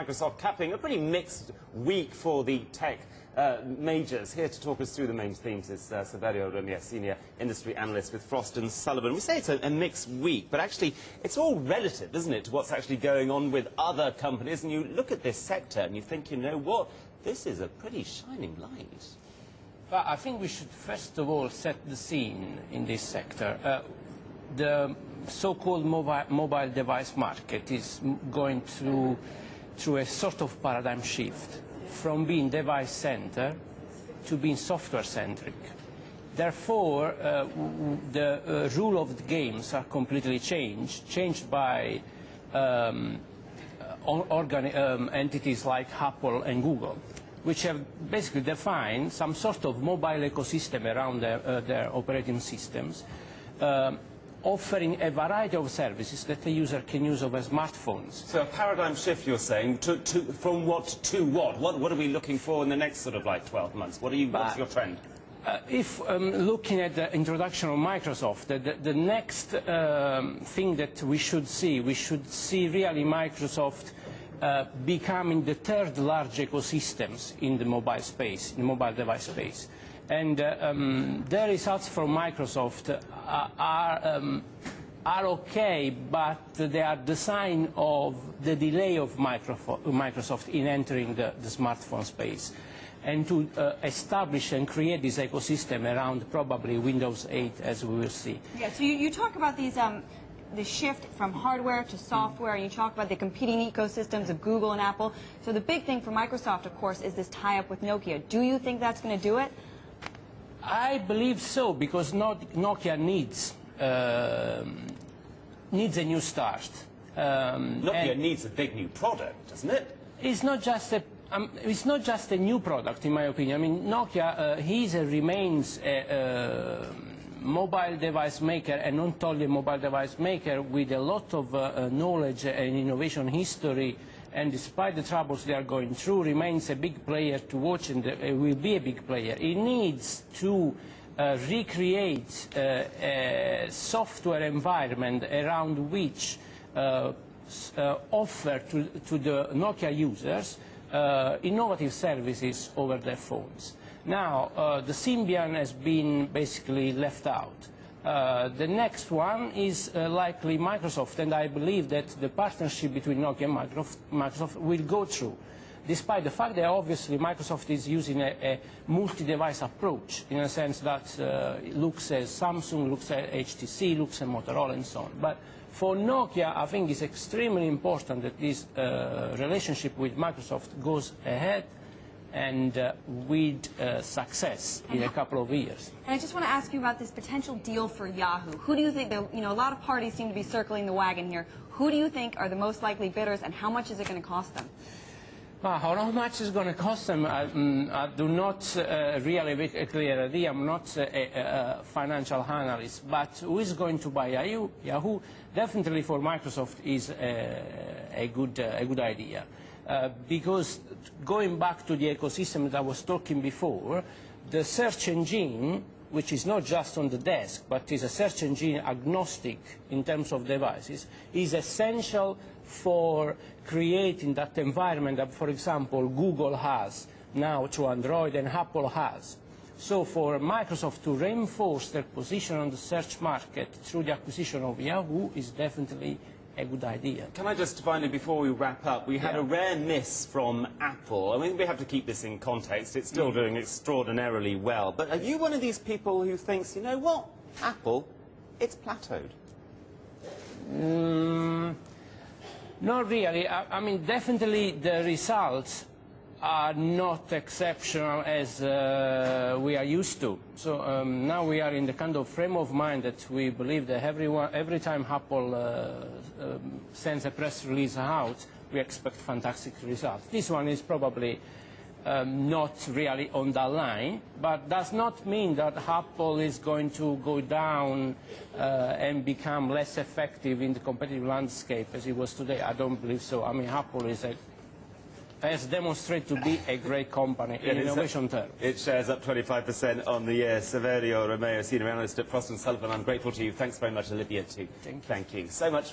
Microsoft, capping a pretty mixed week for the tech majors. Here to talk us through the main themes is Saverio Romeo, senior industry analyst with Frost Sullivan. We say it's a mixed week, but actually it's all relative, isn't it, to what's actually going on with other companies. And you look at this sector and you think, you know what, this is a pretty shining light. Well, I think we should first of all set the scene in this sector. The so-called mobile device market is going through a sort of paradigm shift from being device-centered to being software-centric. Therefore, the rule of the games are completely changed by entities like Apple and Google, which have basically defined some sort of mobile ecosystem around their operating systems, offering a variety of services that the user can use over smartphones. So a paradigm shift, you're saying, from what to what? What are we looking for in the next sort of like 12 months? What's your trend? If looking at the introduction of Microsoft, the next thing that we should see really Microsoft becoming the third large ecosystems in the mobile space, in the mobile device space. And the results from Microsoft are okay, but they are the sign of the delay of Microsoft in entering the smartphone space and to establish and create this ecosystem around probably Windows 8, as we will see. Yeah, so you talk about these the shift from hardware to software, and you talk about the competing ecosystems of Google and Apple. So the big thing for Microsoft, of course, is this tie-up with Nokia. Do you think that's going to do it? I believe so, because Nokia needs a new start. Nokia needs a big new product, doesn't it? It's not just a new product, in my opinion. I mean, Nokia remains a mobile device maker, and not only a mobile device maker, with a lot of knowledge and innovation history, and despite the troubles they are going through, remains a big player to watch, and will be a big player. It needs to recreate a software environment around which offer to the Nokia users innovative services over their phones. Now, the Symbian has been basically left out. The next one is likely Microsoft, and I believe that the partnership between Nokia and Microsoft will go through, despite the fact that obviously Microsoft is using a multi-device approach, in a sense that it looks at Samsung, looks at HTC, looks at Motorola, and so on. But for Nokia, I think it's extremely important that this relationship with Microsoft goes ahead and with success in a couple of years. And I just want to ask you about this potential deal for Yahoo. Who do you think, a lot of parties seem to be circling the wagon here. Who do you think are the most likely bidders, and how much is it going to cost them? How much is going to cost them? I do not really have a clear idea. I'm not a financial analyst. But who is going to buy Yahoo? Yahoo definitely for Microsoft is a good idea. Because going back to the ecosystem that I was talking before, the search engine, which is not just on the desk, but is a search engine agnostic in terms of devices, is essential for creating that environment that, for example, Google has now through Android and Apple has. So for Microsoft to reinforce their position on the search market through the acquisition of Yahoo is definitely a good idea. Can I just finally, before we wrap up, we had a rare miss from Apple. I mean, we have to keep this in context. It's still doing extraordinarily well. But are you one of these people who thinks, you know what, Apple, it's plateaued? Not really. I mean, definitely the results are not exceptional as we are used to. So now we are in the kind of frame of mind that we believe that every time Apple sends a press release out, we expect fantastic results. This one is probably not really on that line, but does not mean that Apple is going to go down and become less effective in the competitive landscape as it was today. I don't believe so. I mean, Apple has demonstrated to be a great company in innovation terms. It shares up 25% on the year. Saverio Romeo, senior analyst at Frost & Sullivan. I'm grateful to you. Thanks very much, Olivia, too. Thank you. Thank you so much.